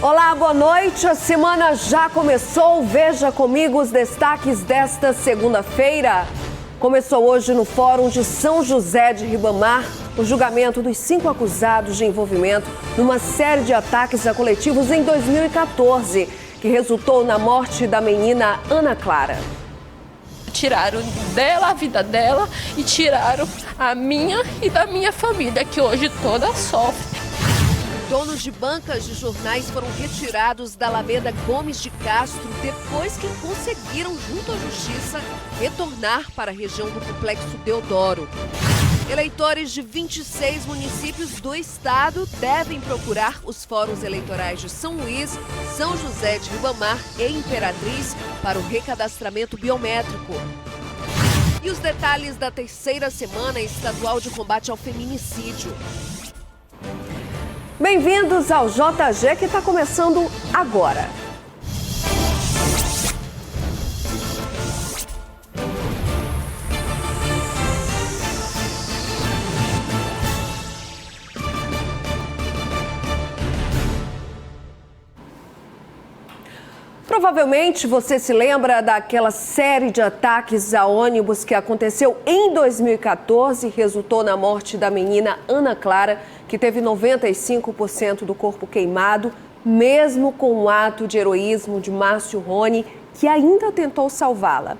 Olá, boa noite. A semana já começou. Veja comigo os destaques desta segunda-feira. Começou hoje no Fórum de São José de Ribamar o julgamento dos 5 acusados de envolvimento numa série de ataques a coletivos em 2014, que resultou na morte da menina Ana Clara. Tiraram dela, a vida dela, e tiraram a minha e da minha família, que hoje toda sofre. Donos de bancas de jornais foram retirados da Alameda Gomes de Castro depois que conseguiram, junto à Justiça, retornar para a região do Complexo Deodoro. Eleitores de 26 municípios do estado devem procurar os fóruns eleitorais de São Luís, São José de Ribamar e Imperatriz para o recadastramento biométrico. E os detalhes da terceira semana estadual de combate ao feminicídio. Bem-vindos ao JG, que está começando agora. Provavelmente você se lembra daquela série de ataques a ônibus que aconteceu em 2014 e resultou na morte da menina Ana Clara, que teve 95% do corpo queimado, mesmo com o ato de heroísmo de Márcio Rony, que ainda tentou salvá-la.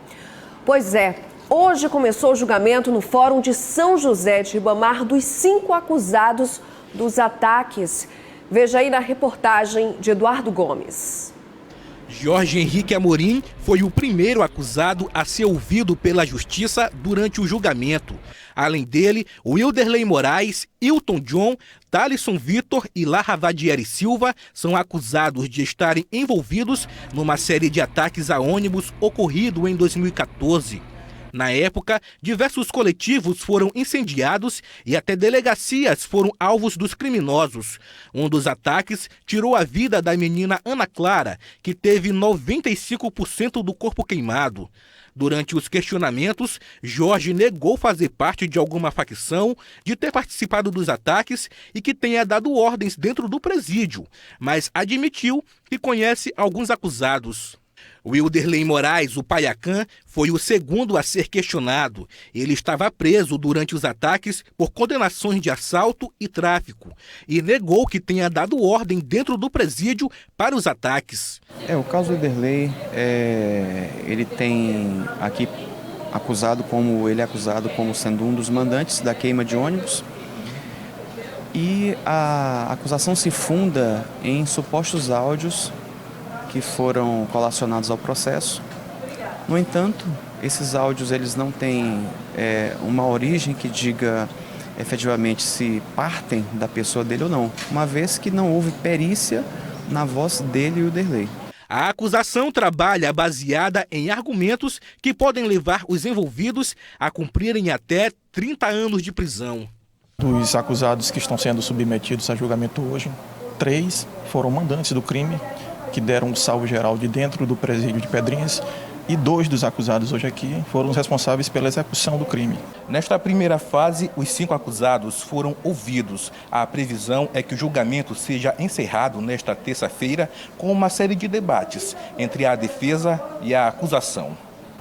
Pois é, hoje começou o julgamento no Fórum de São José de Ribamar dos 5 acusados dos ataques. Veja aí na reportagem de Eduardo Gomes. Jorge Henrique Amorim foi o primeiro acusado a ser ouvido pela Justiça durante o julgamento. Além dele, Wilderley Moraes, Hilton John, Thalisson Vitor e Lara Vadieri Silva são acusados de estarem envolvidos numa série de ataques a ônibus ocorrido em 2014. Na época, diversos coletivos foram incendiados e até delegacias foram alvos dos criminosos. Um dos ataques tirou a vida da menina Ana Clara, que teve 95% do corpo queimado. Durante os questionamentos, Jorge negou fazer parte de alguma facção, de ter participado dos ataques e que tenha dado ordens dentro do presídio, mas admitiu que conhece alguns acusados. Wilderley Moraes, o Paiacã, foi o segundo a ser questionado. Ele estava preso durante os ataques por condenações de assalto e tráfico e negou que tenha dado ordem dentro do presídio para os ataques. O caso do Wilderley, ele tem aqui acusado como sendo um dos mandantes da queima de ônibus. E a acusação se funda em supostos áudios que foram colacionados ao processo. No entanto, esses áudios eles não têm uma origem que diga efetivamente se partem da pessoa dele ou não, uma vez que não houve perícia na voz dele e o Wilderley. A acusação trabalha baseada em argumentos que podem levar os envolvidos a cumprirem até 30 anos de prisão. Dos acusados que estão sendo submetidos a julgamento hoje, 3 foram mandantes do crime, que deram um salvo geral de dentro do presídio de Pedrinhas, e 2 dos acusados hoje aqui foram os responsáveis pela execução do crime. Nesta primeira fase, os 5 acusados foram ouvidos. A previsão é que o julgamento seja encerrado nesta terça-feira com uma série de debates entre a defesa e a acusação.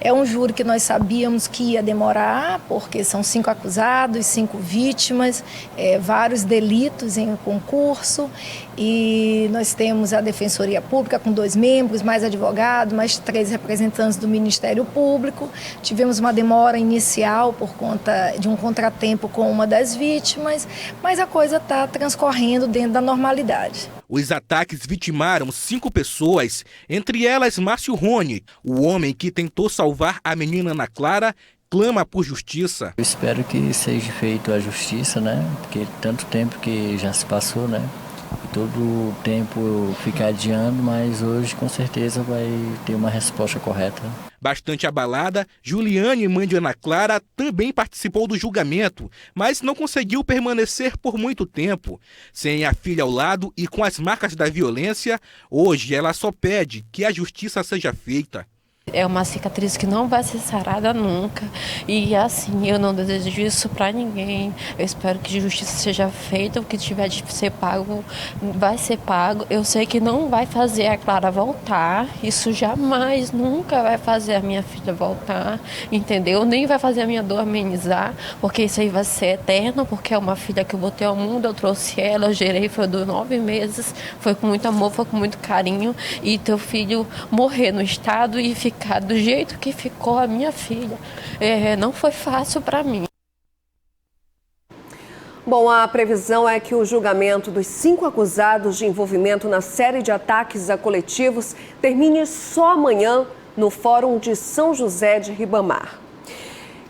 É um júri que nós sabíamos que ia demorar, porque são 5 acusados, 5 vítimas, vários delitos em concurso, e nós temos a Defensoria Pública com 2 membros, mais advogado, mais 3 representantes do Ministério Público. Tivemos uma demora inicial por conta de um contratempo com uma das vítimas, mas a coisa está transcorrendo dentro da normalidade. Os ataques vitimaram 5 pessoas, entre elas Márcio Rony, o homem que tentou salvar a menina Ana Clara, clama por justiça. Eu espero que seja feita a justiça, né? Porque tanto tempo que já se passou, né? Todo o tempo fica adiando, mas hoje com certeza vai ter uma resposta correta. Bastante abalada, Juliane, mãe de Ana Clara, também participou do julgamento, mas não conseguiu permanecer por muito tempo. Sem a filha ao lado e com as marcas da violência, hoje ela só pede que a justiça seja feita. É uma cicatriz que não vai ser sarada nunca. E assim, eu não desejo isso pra ninguém. Eu espero que justiça seja feita. O que tiver de ser pago, vai ser pago. Eu sei que não vai fazer a Clara voltar. Isso jamais, nunca vai fazer a minha filha voltar. Entendeu? Nem vai fazer a minha dor amenizar. Porque isso aí vai ser eterno. Porque é uma filha que eu botei ao mundo. Eu trouxe ela, eu gerei, foi de 9 meses. Foi com muito amor, foi com muito carinho. E teu filho morrer no estado e ficar do jeito que ficou a minha filha, não foi fácil para mim. Bom, a previsão é que o julgamento dos 5 acusados de envolvimento na série de ataques a coletivos termine só amanhã no Fórum de São José de Ribamar.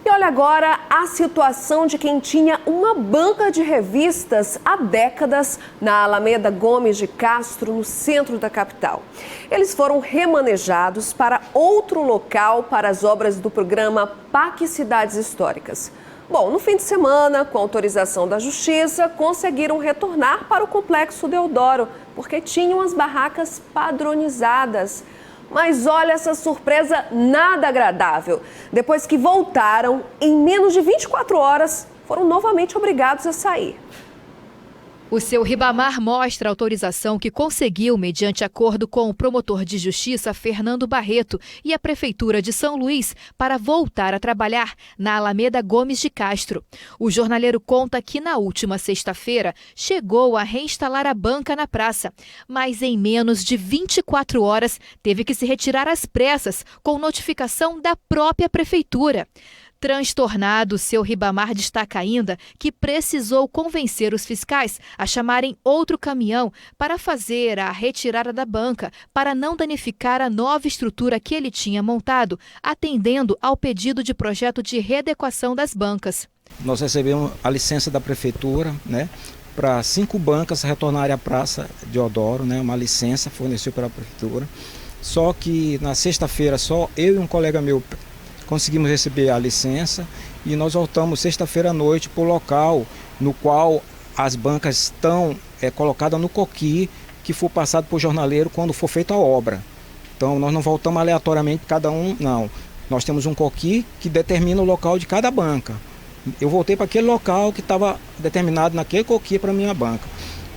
E olha agora a situação de quem tinha uma banca de revistas há décadas na Alameda Gomes de Castro, no centro da capital. Eles foram remanejados para outro local para as obras do programa PAC Cidades Históricas. Bom, no fim de semana, com autorização da Justiça, conseguiram retornar para o Complexo Deodoro, porque tinham as barracas padronizadas. Mas olha essa surpresa nada agradável. Depois que voltaram, em menos de 24 horas, foram novamente obrigados a sair. O seu Ribamar mostra a autorização que conseguiu mediante acordo com o promotor de justiça Fernando Barreto e a Prefeitura de São Luís para voltar a trabalhar na Alameda Gomes de Castro. O jornaleiro conta que na última sexta-feira chegou a reinstalar a banca na praça, mas em menos de 24 horas teve que se retirar às pressas com notificação da própria Prefeitura. Transtornado, seu Ribamar destaca ainda que precisou convencer os fiscais a chamarem outro caminhão para fazer a retirada da banca, para não danificar a nova estrutura que ele tinha montado, atendendo ao pedido de projeto de readequação das bancas. Nós recebemos a licença da Prefeitura, para 5 bancas retornarem à Praça Deodoro, uma licença fornecida pela Prefeitura. Só que na sexta-feira só eu e um colega meu conseguimos receber a licença e nós voltamos sexta-feira à noite para o local no qual as bancas estão colocadas no coquí que for passado por jornaleiro quando for feita a obra. Então nós não voltamos aleatoriamente cada um, não. Nós temos um coquí que determina o local de cada banca. Eu voltei para aquele local que estava determinado naquele coquí para a minha banca.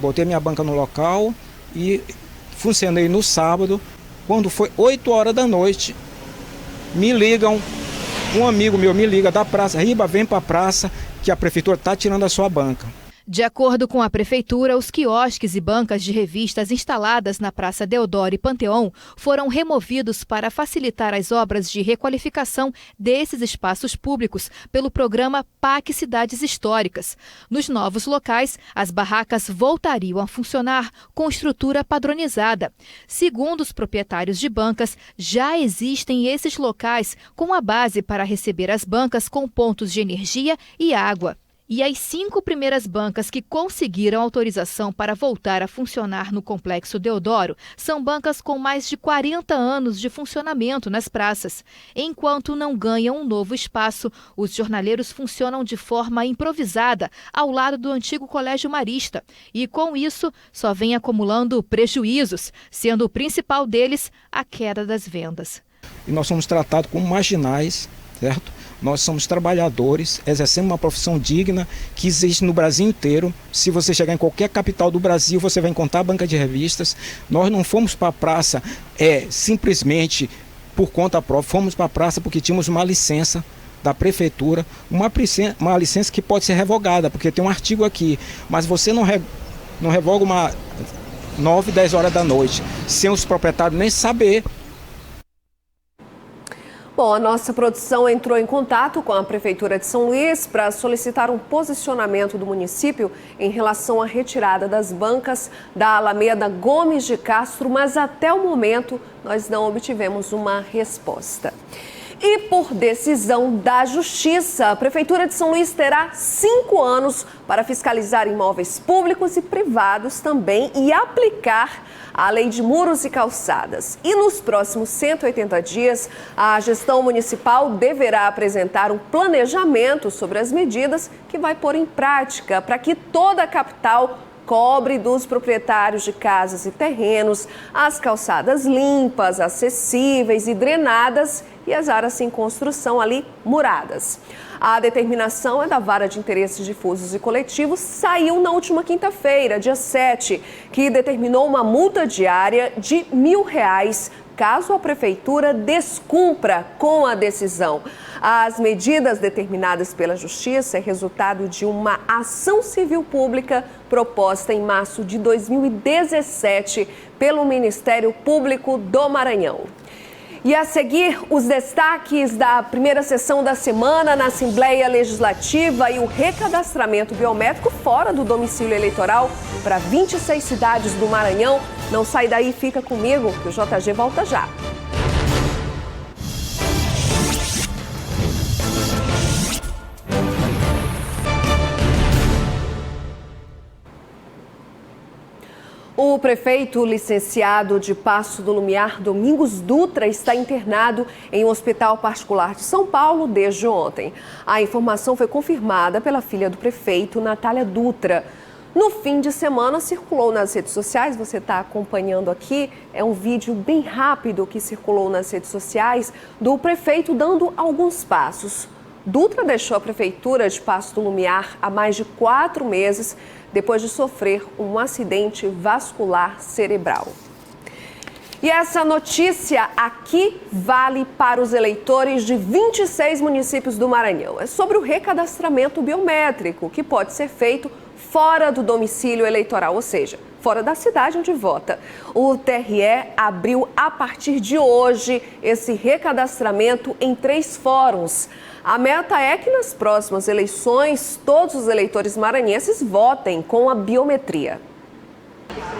Botei minha banca no local e funcionei no sábado. Quando foi 8 horas da noite, me ligam, um amigo meu me liga da praça, Riba, vem para a praça que a Prefeitura está tirando a sua banca. De acordo com a Prefeitura, os quiosques e bancas de revistas instaladas na Praça Deodoro e Panteão foram removidos para facilitar as obras de requalificação desses espaços públicos pelo programa PAC Cidades Históricas. Nos novos locais, as barracas voltariam a funcionar com estrutura padronizada. Segundo os proprietários de bancas, já existem esses locais com a base para receber as bancas com pontos de energia e água. E as 5 primeiras bancas que conseguiram autorização para voltar a funcionar no Complexo Deodoro são bancas com mais de 40 anos de funcionamento nas praças. Enquanto não ganham um novo espaço, os jornaleiros funcionam de forma improvisada ao lado do antigo Colégio Marista. E com isso, só vem acumulando prejuízos, sendo o principal deles a queda das vendas. E nós somos tratados como marginais, certo? Nós somos trabalhadores, exercemos uma profissão digna que existe no Brasil inteiro. Se você chegar em qualquer capital do Brasil, você vai encontrar a banca de revistas. Nós não fomos para a praça simplesmente por conta própria, fomos para a praça porque tínhamos uma licença da Prefeitura, uma licença que pode ser revogada, porque tem um artigo aqui, mas você não revoga 9, 10 horas da noite, sem os proprietários nem saber. Bom, a nossa produção entrou em contato com a Prefeitura de São Luís para solicitar um posicionamento do município em relação à retirada das bancas da Alameda Gomes de Castro, mas até o momento nós não obtivemos uma resposta. E por decisão da Justiça, a Prefeitura de São Luís terá 5 anos para fiscalizar imóveis públicos e privados também e aplicar a Lei de Muros e Calçadas. E nos próximos 180 dias, a gestão municipal deverá apresentar um planejamento sobre as medidas que vai pôr em prática para que toda a capital cobre dos proprietários de casas e terrenos as calçadas limpas, acessíveis e drenadas e as áreas sem construção ali muradas. A determinação é da Vara de Interesses Difusos e Coletivos, saiu na última quinta-feira, dia 7, que determinou uma multa diária de R$ 1.000 caso a Prefeitura descumpra com a decisão. As medidas determinadas pela Justiça é resultado de uma ação civil pública proposta em março de 2017 pelo Ministério Público do Maranhão. E a seguir, os destaques da primeira sessão da semana na Assembleia Legislativa e o recadastramento biométrico fora do domicílio eleitoral para 26 cidades do Maranhão. Não sai daí, fica comigo, que o JG volta já. O prefeito licenciado de Paço do Lumiar, Domingos Dutra, está internado em um hospital particular de São Paulo desde ontem. A informação foi confirmada pela filha do prefeito, Natália Dutra. No fim de semana, circulou nas redes sociais, você está acompanhando aqui, é um vídeo bem rápido que circulou nas redes sociais do prefeito dando alguns passos. Dutra deixou a prefeitura de Paço do Lumiar há mais de 4 meses, depois de sofrer um acidente vascular cerebral. E essa notícia aqui vale para os eleitores de 26 municípios do Maranhão. É sobre o recadastramento biométrico, que pode ser feito fora do domicílio eleitoral, ou seja, fora da cidade onde vota. O TRE abriu a partir de hoje esse recadastramento em 3 fóruns. A meta é que nas próximas eleições todos os eleitores maranhenses votem com a biometria.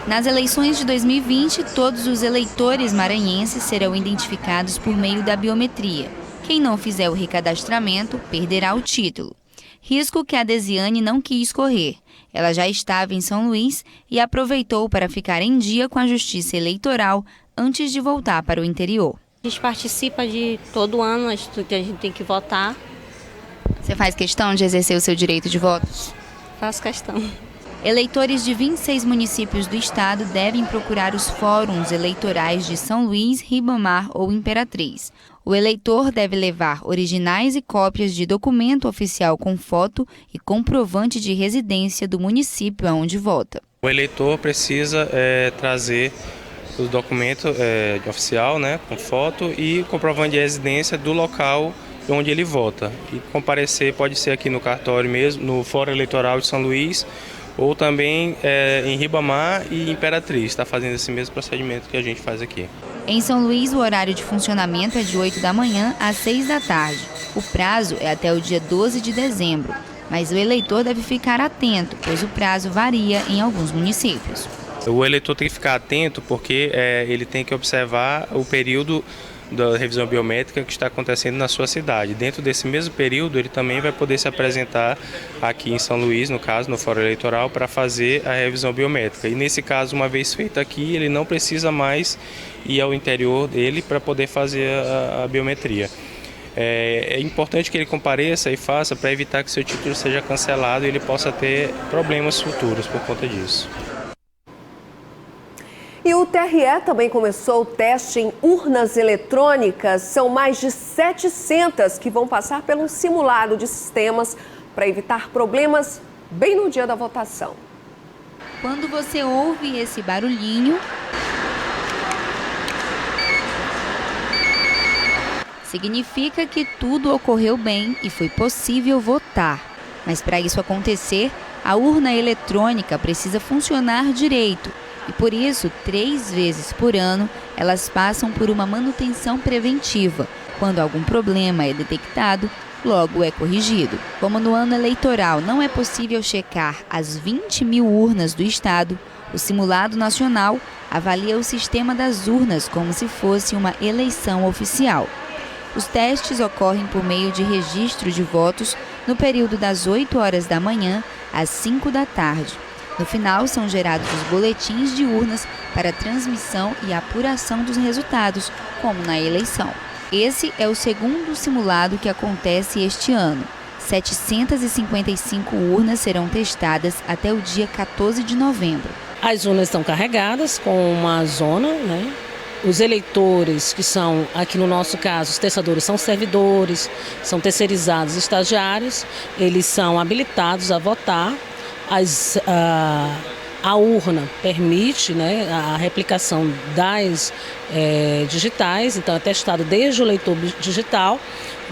Nas eleições de 2020, todos os eleitores maranhenses serão identificados por meio da biometria. Quem não fizer o recadastramento perderá o título. Risco que a Desiane não quis correr. Ela já estava em São Luís e aproveitou para ficar em dia com a Justiça Eleitoral antes de voltar para o interior. A gente participa de todo ano, a gente tem que votar. Você faz questão de exercer o seu direito de voto? Faço questão. Eleitores de 26 municípios do estado devem procurar os fóruns eleitorais de São Luís, Ribamar ou Imperatriz. O eleitor deve levar originais e cópias de documento oficial com foto e comprovante de residência do município aonde vota. O eleitor precisa trazer o documento oficial, com foto e comprovante de residência do local onde ele vota. E comparecer pode ser aqui no cartório mesmo, no Fórum Eleitoral de São Luís, ou também em Ribamar e Imperatriz. Está fazendo esse mesmo procedimento que a gente faz aqui. Em São Luís, o horário de funcionamento é de 8 da manhã às 6 da tarde. O prazo é até o dia 12 de dezembro, mas o eleitor deve ficar atento, pois o prazo varia em alguns municípios. O eleitor tem que ficar atento porque ele tem que observar o período da revisão biométrica que está acontecendo na sua cidade. Dentro desse mesmo período, ele também vai poder se apresentar aqui em São Luís, no caso, no Fórum Eleitoral, para fazer a revisão biométrica. E nesse caso, uma vez feita aqui, ele não precisa mais ir ao interior dele para poder fazer a biometria. É importante que ele compareça e faça para evitar que seu título seja cancelado e ele possa ter problemas futuros por conta disso. E o TRE também começou o teste em urnas eletrônicas. São mais de 700 que vão passar pelo simulado de sistemas para evitar problemas bem no dia da votação. Quando você ouve esse barulhinho, significa que tudo ocorreu bem e foi possível votar. Mas para isso acontecer, a urna eletrônica precisa funcionar direito. E por isso, 3 vezes por ano, elas passam por uma manutenção preventiva. Quando algum problema é detectado, logo é corrigido. Como no ano eleitoral não é possível checar as 20 mil urnas do estado, o simulado nacional avalia o sistema das urnas como se fosse uma eleição oficial. Os testes ocorrem por meio de registro de votos no período das 8 horas da manhã às 5 da tarde. No final, são gerados os boletins de urnas para transmissão e apuração dos resultados, como na eleição. Esse é o segundo simulado que acontece este ano. 755 urnas serão testadas até o dia 14 de novembro. As urnas estão carregadas com uma zona, né? Os eleitores, que são, aqui no nosso caso, os testadores são servidores, são terceirizados, estagiários, eles são habilitados a votar. A urna permite, né, a replicação das digitais, então é testado desde o leitor digital,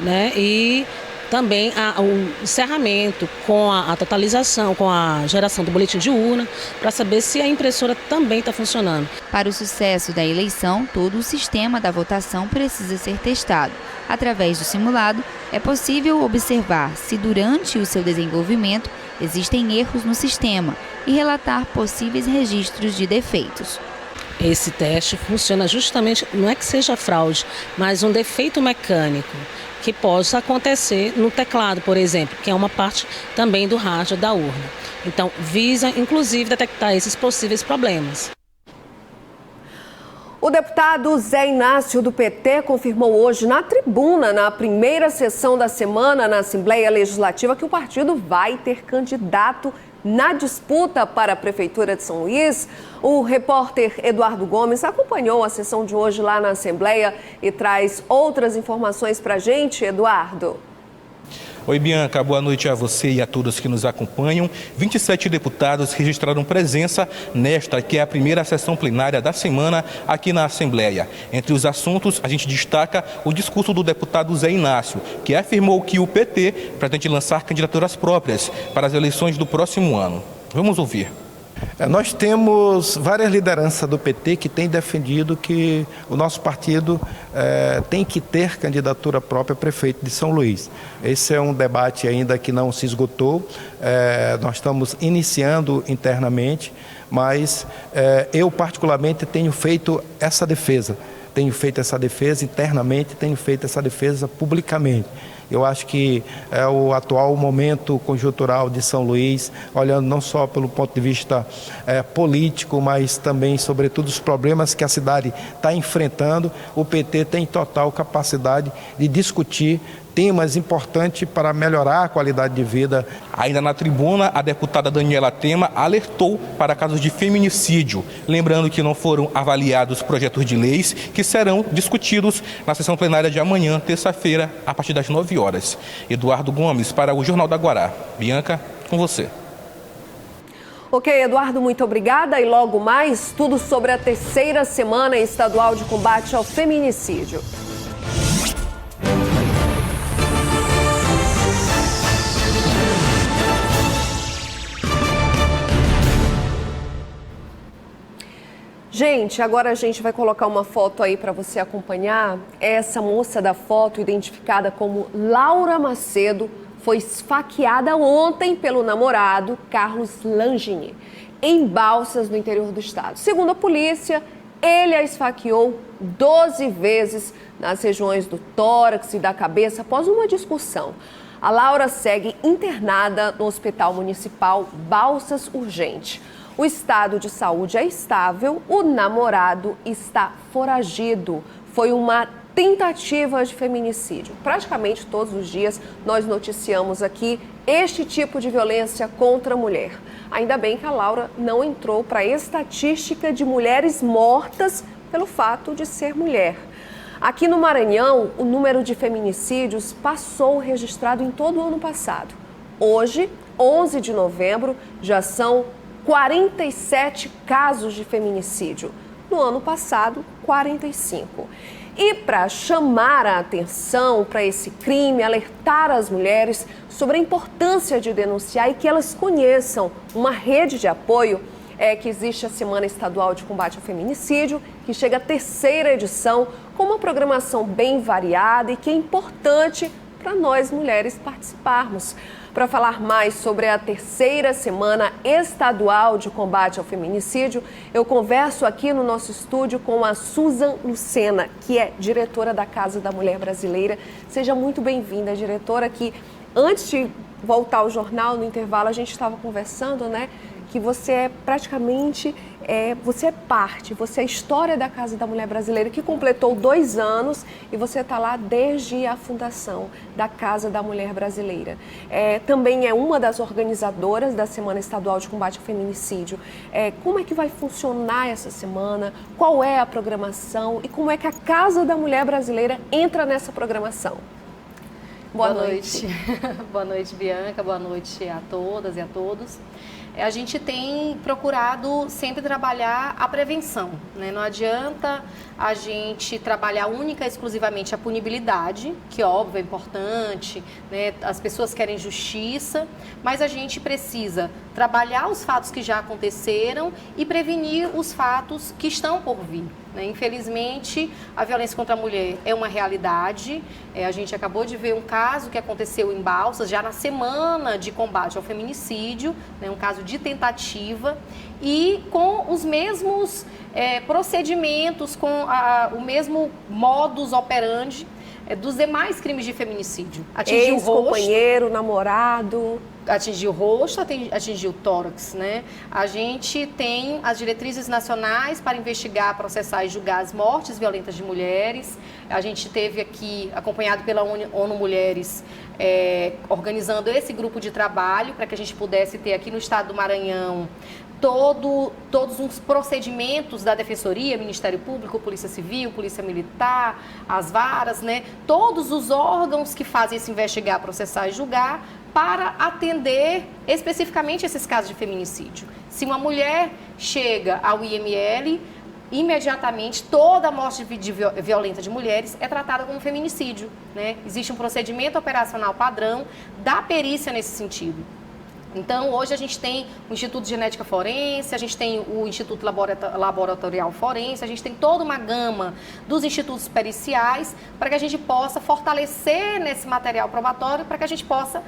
né, e também o encerramento com a totalização, com a geração do boletim de urna, para saber se a impressora também está funcionando. Para o sucesso da eleição, todo o sistema da votação precisa ser testado. Através do simulado, é possível observar se durante o seu desenvolvimento existem erros no sistema e relatar possíveis registros de defeitos. Esse teste funciona justamente, não é que seja fraude, mas um defeito mecânico que possa acontecer no teclado, por exemplo, que é uma parte também do hardware da urna. Então, visa, inclusive, detectar esses possíveis problemas. O deputado Zé Inácio, do PT, confirmou hoje na tribuna, na primeira sessão da semana na Assembleia Legislativa, que o partido vai ter candidato na disputa para a Prefeitura de São Luís. O repórter Eduardo Gomes acompanhou a sessão de hoje lá na Assembleia e traz outras informações para a gente. Eduardo. Oi, Bianca, boa noite a você e a todos que nos acompanham. 27 deputados registraram presença nesta, que é a primeira sessão plenária da semana aqui na Assembleia. Entre os assuntos, a gente destaca o discurso do deputado Zé Inácio, que afirmou que o PT pretende lançar candidaturas próprias para as eleições do próximo ano. Vamos ouvir. Nós temos várias lideranças do PT que têm defendido que o nosso partido tem que ter candidatura própria a prefeito de São Luís. Esse é um debate ainda que não se esgotou, nós estamos iniciando internamente, mas eu particularmente tenho feito essa defesa. Tenho feito essa defesa internamente, tenho feito essa defesa publicamente. Eu acho que é o atual momento conjuntural de São Luís, olhando não só pelo ponto de vista político, mas também, sobretudo, os problemas que a cidade está enfrentando. O PT tem total capacidade de discutir temas importantes para melhorar a qualidade de vida. Ainda na tribuna, a deputada Daniela Tema alertou para casos de feminicídio, lembrando que não foram avaliados projetos de leis que serão discutidos na sessão plenária de amanhã, terça-feira, a partir das 9 horas. Eduardo Gomes, para o Jornal da Guará. Bianca, com você. Ok, Eduardo, muito obrigada. E logo mais, tudo sobre a terceira semana estadual de combate ao feminicídio. Gente, agora a gente vai colocar uma foto aí para você acompanhar. Essa moça da foto, identificada como Laura Macedo, foi esfaqueada ontem pelo namorado Carlos Langini, em Balsas, no interior do estado. Segundo a polícia, ele a esfaqueou 12 vezes nas regiões do tórax e da cabeça após uma discussão. A Laura segue internada no Hospital Municipal Balsas Urgente. O estado de saúde é estável, o namorado está foragido. Foi uma tentativa de feminicídio. Praticamente todos os dias nós noticiamos aqui este tipo de violência contra a mulher. Ainda bem que a Laura não entrou para a estatística de mulheres mortas pelo fato de ser mulher. Aqui no Maranhão, o número de feminicídios passou o registrado em todo o ano passado. Hoje, 11 de novembro, já são 47 casos de feminicídio. No ano passado, 45. E para chamar a atenção para esse crime, alertar as mulheres sobre a importância de denunciar e que elas conheçam uma rede de apoio, é que existe a Semana Estadual de Combate ao Feminicídio, que chega à terceira edição, com uma programação bem variada e que é importante para nós mulheres participarmos. Para falar mais sobre a terceira Semana Estadual de Combate ao Feminicídio, eu converso aqui no nosso estúdio com a Susan Lucena, que é diretora da Casa da Mulher Brasileira. Seja muito bem-vinda, diretora, que antes de voltar ao jornal, no intervalo, a gente estava conversando, né? que você é praticamente, você é parte, você é a história da Casa da Mulher Brasileira, que completou 2 anos e você está lá desde a fundação da Casa da Mulher Brasileira. Também é uma das organizadoras da Semana Estadual de Combate ao Feminicídio. Como é que vai funcionar essa semana? Qual é a programação? E como é que a Casa da Mulher Brasileira entra nessa programação? Boa noite. Boa noite, Bianca. Boa noite a todas e a todos. A gente tem procurado sempre trabalhar a prevenção, né? Não adianta a gente trabalhar única e exclusivamente a punibilidade, que óbvio é importante, né? As pessoas querem justiça, mas a gente precisa trabalhar os fatos que já aconteceram e prevenir os fatos que estão por vir. Infelizmente, a violência contra a mulher é uma realidade. A gente acabou de ver um caso que aconteceu em Balsas, já na semana de combate ao feminicídio, um caso de tentativa, e com os mesmos procedimentos, com o mesmo modus operandi dos demais crimes de feminicídio. Atingiu o rosto, companheiro, namorado... Atingiu o rosto, atingiu o tórax, né? A gente tem as diretrizes nacionais para investigar, processar e julgar as mortes violentas de mulheres. A gente teve aqui, acompanhado pela ONU Mulheres, organizando esse grupo de trabalho para que a gente pudesse ter aqui no estado do Maranhão todos os procedimentos da Defensoria, Ministério Público, Polícia Civil, Polícia Militar, as varas, né? Todos os órgãos que fazem esse investigar, processar e julgar para atender especificamente esses casos de feminicídio. Se uma mulher chega ao IML, imediatamente toda a morte violenta de mulheres é tratada como feminicídio, né? Existe um procedimento operacional padrão da perícia nesse sentido. Então, hoje a gente tem o Instituto de Genética Forense, a gente tem o Instituto Laboratorial Forense, a gente tem toda uma gama dos institutos periciais para que a gente possa fortalecer nesse material probatório, para que a gente possa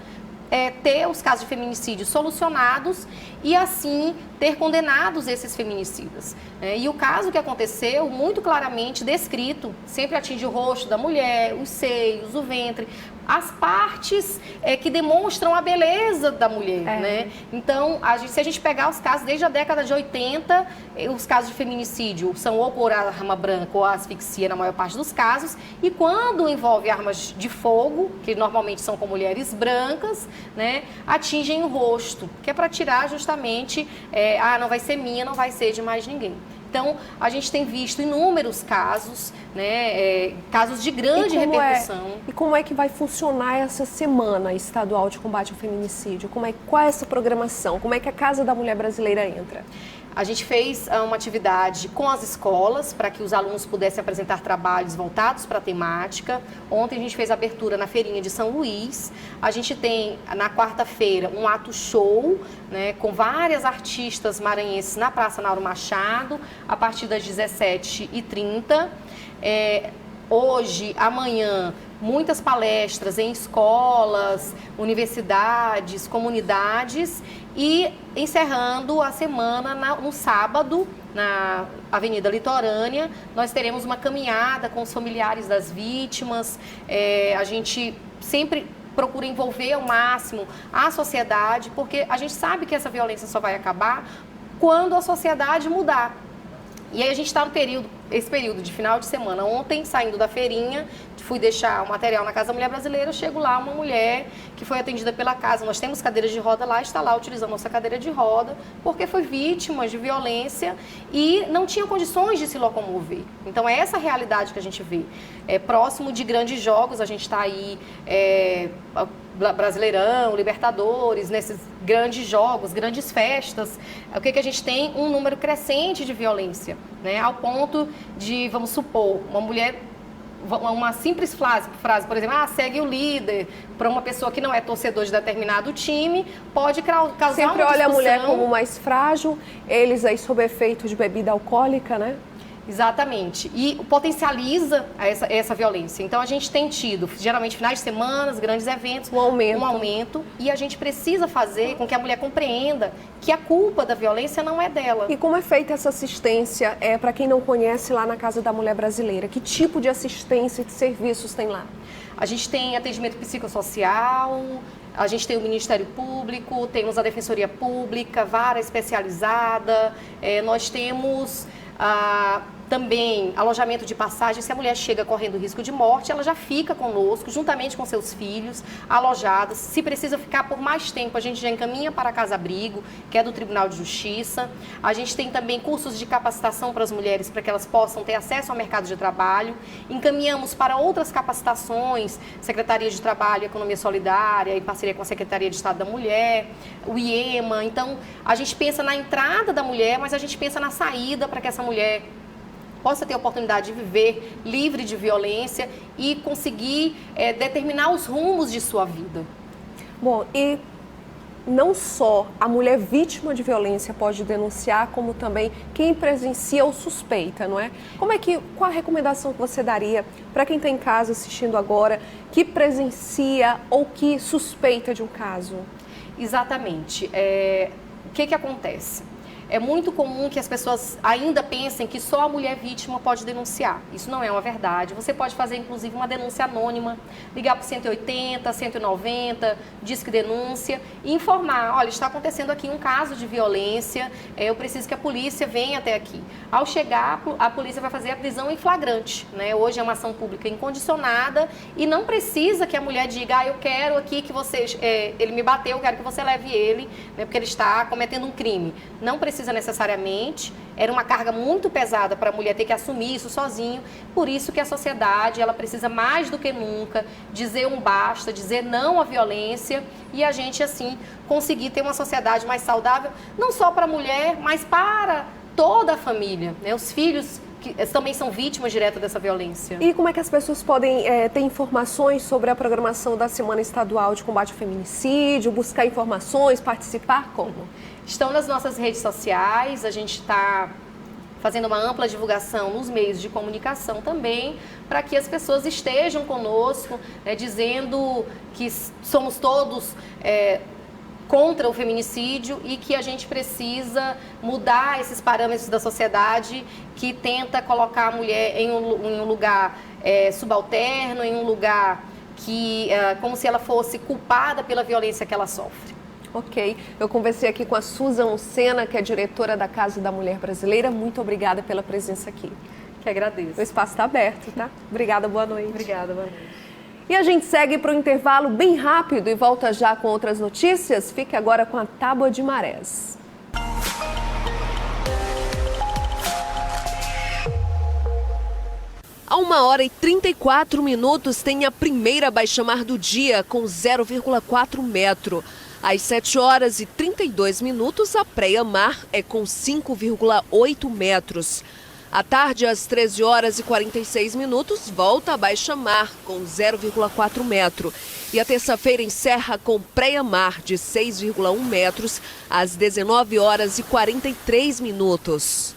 ter os casos de feminicídio solucionados e, assim, ter condenados esses feminicidas. E o caso que aconteceu, muito claramente descrito, sempre atinge o rosto da mulher, os seios, o ventre, as partes que demonstram a beleza da mulher, né? Então, se a gente pegar os casos desde a década de 80, os casos de feminicídio são ou por arma branca ou asfixia na maior parte dos casos, e quando envolve armas de fogo, que normalmente são com mulheres brancas, né, atingem o rosto, que é para tirar justamente, não vai ser minha, não vai ser de mais ninguém. Então, a gente tem visto inúmeros casos, né, casos de grande repercussão. E como é que vai funcionar essa Semana Estadual de Combate ao Feminicídio? Qual é essa programação? Como é que a Casa da Mulher Brasileira entra? A gente fez uma atividade com as escolas para que os alunos pudessem apresentar trabalhos voltados para a temática. Ontem a gente fez a abertura na feirinha de São Luís. A gente tem, na quarta-feira, um ato show, né, com várias artistas maranhenses na Praça Nauro Machado, a partir das 17h30. Hoje, amanhã, muitas palestras em escolas, universidades, comunidades, e encerrando a semana no sábado, na Avenida Litorânea, nós teremos uma caminhada com os familiares das vítimas. A gente sempre procura envolver ao máximo a sociedade, porque a gente sabe que essa violência só vai acabar quando a sociedade mudar. E aí a gente está no esse período de final de semana. Ontem, saindo da feirinha, fui deixar o material na Casa da Mulher Brasileira, chego lá, uma mulher que foi atendida pela casa. Nós temos cadeiras de roda lá, está lá utilizando nossa cadeira de roda, porque foi vítima de violência e não tinha condições de se locomover. Então, é essa realidade que a gente vê. Próximo de grandes jogos, a gente está aí, Brasileirão, Libertadores, nesses grandes jogos, grandes festas. O que a gente tem? Um número crescente de violência, né? Ao ponto de, vamos supor, uma simples frase, por exemplo, segue o líder, para uma pessoa que não é torcedor de determinado time, pode causar uma discussão. Sempre olha a mulher como mais frágil, eles aí sob efeito de bebida alcoólica, né? Exatamente. E potencializa essa violência. Então, a gente tem tido, geralmente, finais de semana, grandes eventos, um aumento. E a gente precisa fazer com que a mulher compreenda que a culpa da violência não é dela. E como é feita essa assistência, para quem não conhece, lá na Casa da Mulher Brasileira? Que tipo de assistência e de serviços tem lá? A gente tem atendimento psicossocial, A gente tem o Ministério Público, temos a Defensoria Pública, vara especializada, nós temos também alojamento de passagem. Se a mulher chega correndo risco de morte, ela já fica conosco, juntamente com seus filhos, alojadas. Se precisa ficar por mais tempo, a gente já encaminha para a Casa-Abrigo, que é do Tribunal de Justiça. A gente tem também cursos de capacitação para as mulheres, para que elas possam ter acesso ao mercado de trabalho. Encaminhamos para outras capacitações, Secretaria de Trabalho e Economia Solidária, em parceria com a Secretaria de Estado da Mulher, o IEMA. Então, a gente pensa na entrada da mulher, mas a gente pensa na saída para que essa mulher possa ter a oportunidade de viver livre de violência e conseguir determinar os rumos de sua vida. Bom, e não só a mulher vítima de violência pode denunciar, como também quem presencia ou suspeita, não é? Qual a recomendação que você daria para quem está em casa assistindo agora, que presencia ou que suspeita de um caso? Exatamente. O que acontece? É muito comum que as pessoas ainda pensem que só a mulher vítima pode denunciar. Isso não é uma verdade. Você pode fazer, inclusive, uma denúncia anônima, ligar para o 180, 190, Disque Denúncia e informar, olha, está acontecendo aqui um caso de violência, eu preciso que a polícia venha até aqui. Ao chegar, a polícia vai fazer a prisão em flagrante, né? Hoje é uma ação pública incondicionada e não precisa que a mulher diga, eu quero aqui que vocês, ele me bateu, eu quero que você leve ele, né, porque ele está cometendo um crime. Não precisa necessariamente, era uma carga muito pesada para a mulher ter que assumir isso sozinho, por isso que a sociedade, ela precisa mais do que nunca dizer um basta, dizer não à violência e a gente, assim, conseguir ter uma sociedade mais saudável, não só para a mulher, mas para toda a família, né? Os filhos que também são vítimas diretas dessa violência. E como é que as pessoas podem ter informações sobre a programação da Semana Estadual de Combate ao Feminicídio, buscar informações, participar, como? Estão nas nossas redes sociais, a gente está fazendo uma ampla divulgação nos meios de comunicação também, para que as pessoas estejam conosco, né, dizendo que somos todos contra o feminicídio e que a gente precisa mudar esses parâmetros da sociedade que tenta colocar a mulher em um lugar subalterno, em um lugar que como se ela fosse culpada pela violência que ela sofre. Ok, eu conversei aqui com a Susan Lucena, que é diretora da Casa da Mulher Brasileira. Muito obrigada pela presença aqui. Que agradeço. O espaço está aberto, tá? Obrigada, boa noite. Obrigada, boa noite. E a gente segue para o intervalo bem rápido e volta já com outras notícias. Fique agora com a Tábua de Marés. A 1h34 tem a primeira baixa-mar do dia, com 0,4 metro. Às 7h32, a préia-mar é com 5,8 metros. À tarde, às 13h46, volta a baixa-mar, com 0,4 metro. E a terça-feira encerra com préia-mar de 6,1 metros, às 19h43.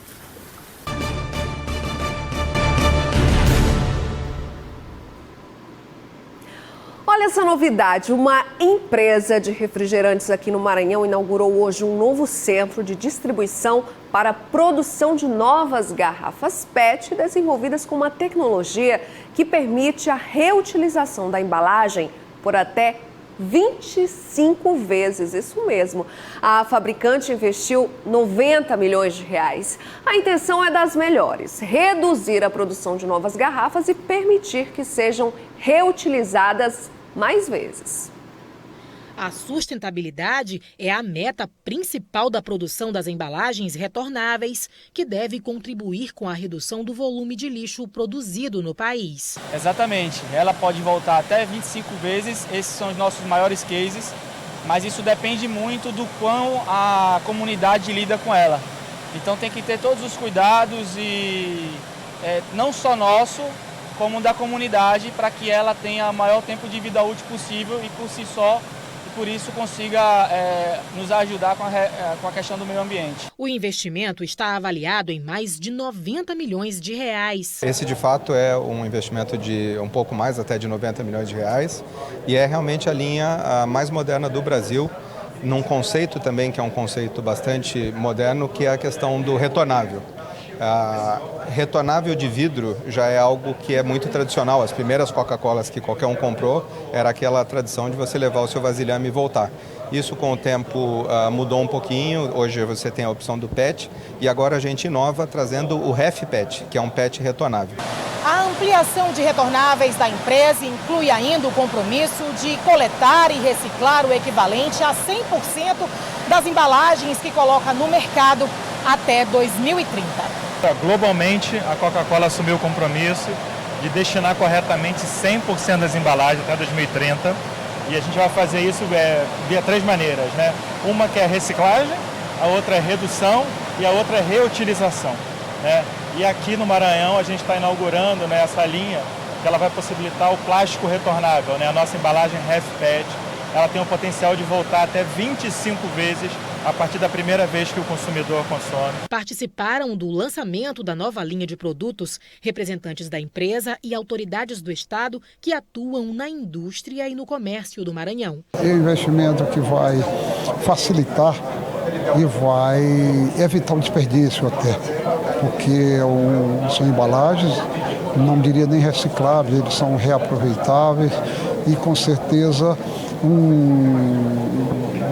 Olha essa novidade, uma empresa de refrigerantes aqui no Maranhão inaugurou hoje um novo centro de distribuição para a produção de novas garrafas PET desenvolvidas com uma tecnologia que permite a reutilização da embalagem por até 25 vezes, isso mesmo. A fabricante investiu 90 milhões de reais. A intenção é das melhores, reduzir a produção de novas garrafas e permitir que sejam reutilizadas mais vezes. A sustentabilidade é a meta principal da produção das embalagens retornáveis, que deve contribuir com a redução do volume de lixo produzido no país. Exatamente, ela pode voltar até 25 vezes, esses são os nossos maiores cases, mas isso depende muito do quão a comunidade lida com ela. Então tem que ter todos os cuidados e não só nosso, como da comunidade, para que ela tenha o maior tempo de vida útil possível e por si só, e por isso consiga nos ajudar com a questão do meio ambiente. O investimento está avaliado em mais de 90 milhões de reais. Esse, de fato, é um investimento de um pouco mais, até de 90 milhões de reais, e é realmente a linha mais moderna do Brasil, num conceito também que é um conceito bastante moderno, que é a questão do retornável. Retornável de vidro já é algo que é muito tradicional. As primeiras Coca-Colas que qualquer um comprou era aquela tradição de você levar o seu vasilhame e voltar. Isso com o tempo mudou um pouquinho, hoje você tem a opção do PET e agora a gente inova trazendo o Ref PET, que é um PET retornável. A ampliação de retornáveis da empresa inclui ainda o compromisso de coletar e reciclar o equivalente a 100% das embalagens que coloca no mercado até 2030. Globalmente, a Coca-Cola assumiu o compromisso de destinar corretamente 100% das embalagens até 2030. E a gente vai fazer isso via 3 maneiras, né? Uma que é reciclagem, a outra é redução e a outra é reutilização, né? E aqui no Maranhão a gente está inaugurando, né, essa linha que ela vai possibilitar o plástico retornável, né? A nossa embalagem Ref PET, ela tem o potencial de voltar até 25 vezes a partir da primeira vez que o consumidor consome. Participaram do lançamento da nova linha de produtos representantes da empresa e autoridades do Estado que atuam na indústria e no comércio do Maranhão. É um investimento que vai facilitar e vai evitar o desperdício até, porque são embalagens, não diria nem recicláveis, eles são reaproveitáveis e com certeza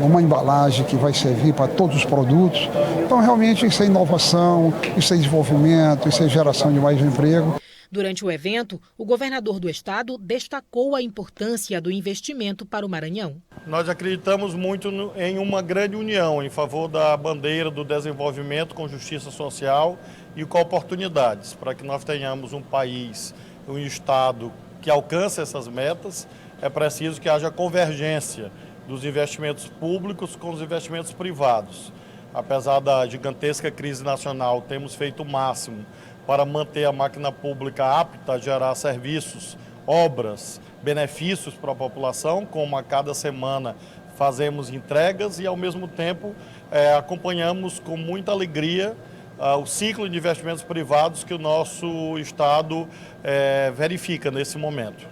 uma embalagem que vai servir para todos os produtos. Então, realmente, isso é inovação, isso é desenvolvimento, isso é geração de mais emprego. Durante o evento, o governador do estado destacou a importância do investimento para o Maranhão. Nós acreditamos muito em uma grande união em favor da bandeira do desenvolvimento com justiça social e com oportunidades, para que nós tenhamos um país, um estado que alcance essas metas. É preciso que haja convergência dos investimentos públicos com os investimentos privados. Apesar da gigantesca crise nacional, temos feito o máximo para manter a máquina pública apta a gerar serviços, obras, benefícios para a população, como a cada semana fazemos entregas e, ao mesmo tempo, acompanhamos com muita alegria o ciclo de investimentos privados que o nosso Estado verifica nesse momento.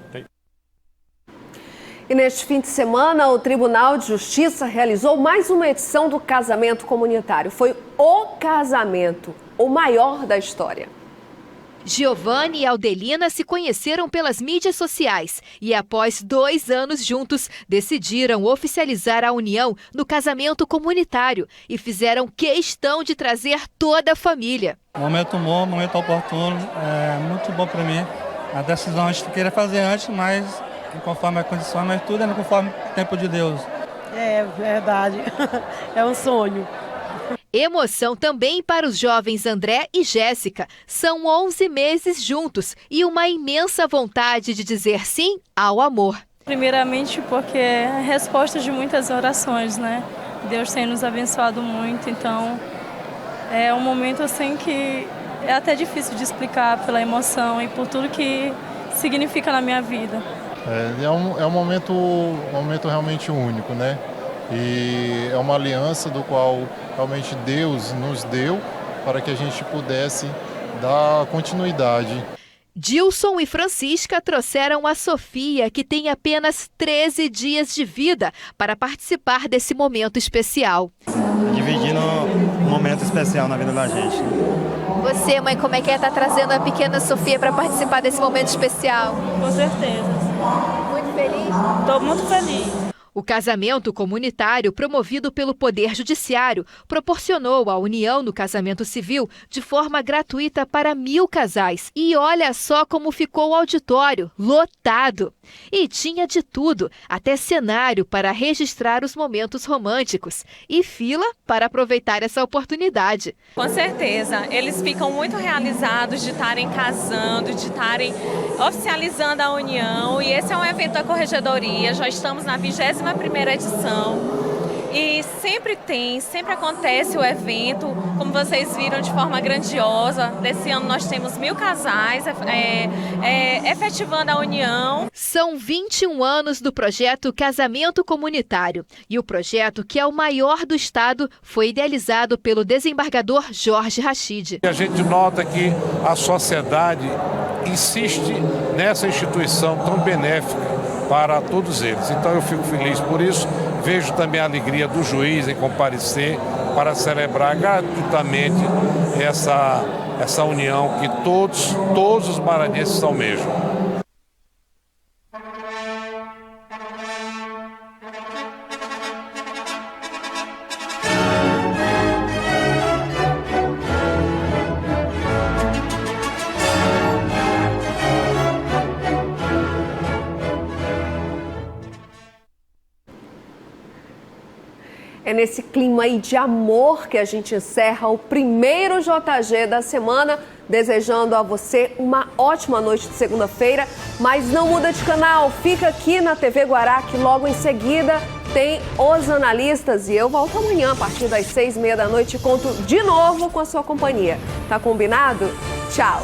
E neste fim de semana, o Tribunal de Justiça realizou mais uma edição do casamento comunitário. Foi o casamento, o maior da história. Giovanni e Aldelina se conheceram pelas mídias sociais e, após 2 anos juntos, decidiram oficializar a união no casamento comunitário e fizeram questão de trazer toda a família. Momento bom, momento oportuno, muito bom para mim. A decisão a gente queria fazer antes, mas conforme a condição, mas tudo é conforme o tempo de Deus. É verdade, é um sonho. Emoção também para os jovens André e Jéssica. São 11 meses juntos e uma imensa vontade de dizer sim ao amor. Primeiramente porque é a resposta de muitas orações, né? Deus tem nos abençoado muito, então é um momento assim que é até difícil de explicar pela emoção e por tudo que significa na minha vida. É um momento realmente único, né? E é uma aliança do qual realmente Deus nos deu para que a gente pudesse dar continuidade. Dilson e Francisca trouxeram a Sofia, que tem apenas 13 dias de vida, para participar desse momento especial. Dividindo um momento especial na vida da gente. Você, mãe, como é que estar trazendo a pequena Sofia para participar desse momento especial? Com certeza. Muito feliz? Estou muito feliz. O casamento comunitário, promovido pelo Poder Judiciário, proporcionou a união no casamento civil de forma gratuita para 1.000 casais. E olha só como ficou o auditório, lotado. E tinha de tudo, até cenário para registrar os momentos românticos e fila para aproveitar essa oportunidade. Com certeza, eles ficam muito realizados de estarem casando, de estarem oficializando a união. E esse é um evento da Corregedoria, já estamos na 21ª edição e sempre acontece o evento, como vocês viram, de forma grandiosa. Desse ano nós temos 1.000 casais efetivando a união. São 21 anos do projeto Casamento Comunitário e o projeto, que é o maior do estado, foi idealizado pelo desembargador Jorge Rachid. A gente nota que a sociedade insiste nessa instituição tão benéfica para todos eles. Então eu fico feliz por isso, vejo também a alegria do juiz em comparecer para celebrar gratuitamente essa união que todos os maranhenses almejam. É nesse clima aí de amor que a gente encerra o primeiro JG da semana, desejando a você uma ótima noite de segunda-feira, mas não muda de canal, fica aqui na TV Guará, que logo em seguida tem Os Analistas, e eu volto amanhã a partir das 6:30 da noite e conto de novo com a sua companhia. Tá combinado? Tchau!